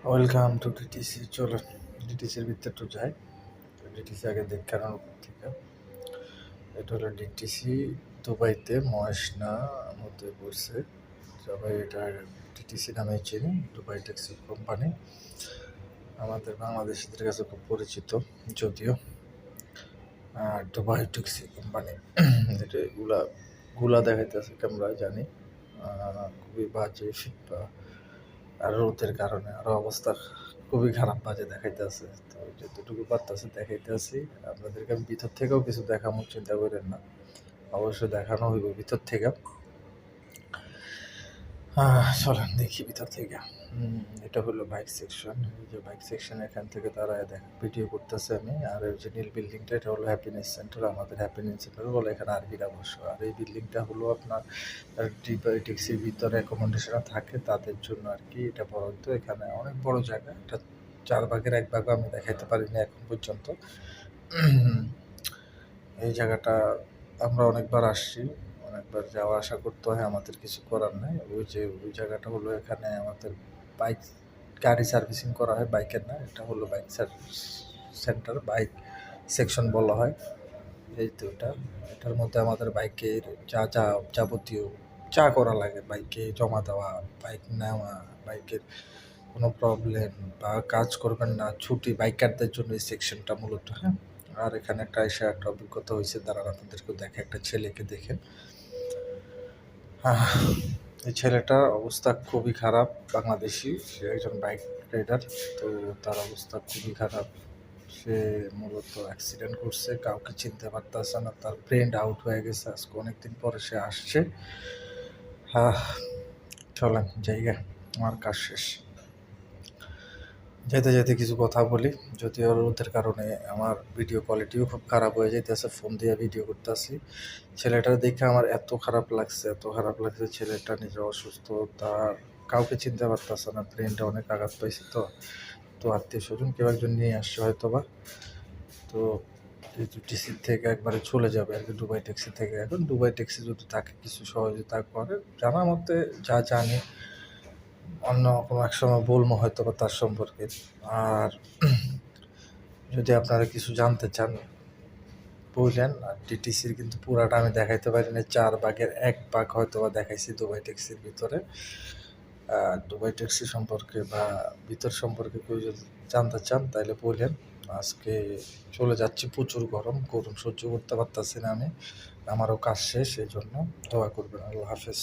Welcome to DTC. চলো ডিটিসির ভিতরে একটু যাই। ডিটিসি আগে দেখানোর থেকে এটা হলো ডিটিসি দুবাইতে মহেশনা মধ্যে পড়ছে। সবাই এটা ডিটিসি নামে চিনি, দুবাই ট্যাক্সি কোম্পানি। আমাদের বাংলাদেশিদের কাছে খুব পরিচিত যদিও। দুবাই ট্যাক্সি কোম্পানি এটা গুলা দেখাইতেছে আমরা জানি। খুবই বাজে আর রোদের কারণে আরো অবস্থা খুবই খারাপ, বাজে দেখাইতেছে। তো যতটুকু পারতেছে দেখাইতেছি আপনাদেরকে। আমি ভিতর থেকেও কিছু দেখানোর চিন্তা করেন না, অবশ্যই দেখানো হইব ভিতর থেকে। চলেন দেখি ভিতর থেকে। এটা হলো বাইক সেকশন। এই যে বাইক সেকশন, এখান থেকে তারা ভিডিও করতেছে আমি। আর ওই যে নীল বিল্ডিংটা, এটা হলো হ্যাপিনেস সেন্টার। আমাদের হ্যাপিনেস সেন্টার বলে এখানে আরবিরা বসে। আর এই বিল্ডিংটা হলো আপনার ট্যাক্সির ভিতরে অ্যাকোমোডেশনে থাকে তাদের জন্য আর কি। এটা বরাদ্দ, এখানে অনেক বড় জায়গা। এটা 4 ভাগের 1 ভাগও আমি দেখাইতে পারিনি এখন পর্যন্ত। এই জায়গাটা আমরা অনেকবার আসছি, অনেকবার যাওয়া আসা করতে হয়, আমাদের কিছু করার নাই। ওই জায়গাটা হলো এখানে আমাদের বাইক গাড়ি সার্ভিসিং করা হয়, বাইকের না। এটা হলো bike service centre, bike section বলা হয়। এই তো এটার মধ্যে আমাদের বাইকের যাবতীয় করা লাগে, বাইকে জমা দেওয়া, বাইক নেওয়া, বাইকের কোনো প্রবলেম বা কাজ করবেন না, ছুটি বাইকারদের জন্য এই সেকশনটা মূলত। হ্যাঁ, আর এখানে একটা অভিজ্ঞতা হয়েছে, দাঁড়ান আপনাদেরকেও দেখে। একটা ছেলেকে দেখেন, এই ছেলেটার অবস্থা খুবই খারাপ। বাংলাদেশি, সে একজন বাইক রাইডার। তো তার অবস্থা খুবই খারাপ। সে মূলত অ্যাক্সিডেন্ট করছে, কাউকে চিনতে পারতেছে না, তার ব্রেন আউট হয়ে গেছে। আজকে অনেকদিন পরে সে আসছে। চলেন জায়গা, আমার কাজ শেষ। যেতে যেতে কিছু কথা বলি। যদিও রোদের কারণে আমার ভিডিও কোয়ালিটিও খুব খারাপ হয়ে যাইতেছে, ফোন দিয়ে ভিডিও করতেছি। ছেলেটার দেখে আমার এত খারাপ লাগছে। ছেলেটা নিজে অসুস্থ, তার কাউকে চিনতে পারতেছে না, ব্রেনটা অনেক আঘাত পাইছে। তো আত্মীয় স্বজন কেউ একজন নিয়ে আসছে হয়তো বা। তো টিসি থেকে একবারে চলে যাবে আর কি, দুবাই ট্যাক্সি থেকে। এখন দুবাই ট্যাক্সি যদি তাকে কিছু সহযোগিতা করে, জানার মতে যা জানি, অন্য কোনো এক সময় বলবো হয়তো বা তার সম্পর্কে। আর যদি আপনারা কিছু জানতে চান বললেন। আর ডিটিসির কিন্তু পুরাটা আমি দেখাইতে পারি না, 4 ভাগের 1 ভাগ হয়তো বা দেখাইছি দুবাই ট্যাক্সির ভিতরে। দুবাই ট্যাক্সি সম্পর্কে বা ভিতর সম্পর্কে কেউ যদি জানতে চান তাহলে বললেন। আজকে চলে যাচ্ছি, প্রচুর গরম সহ্য করতে পারতেছি না আমি। আমারও কাজ শেষ, এই জন্য দোয়া করবেন। আল্লাহ হাফেজ।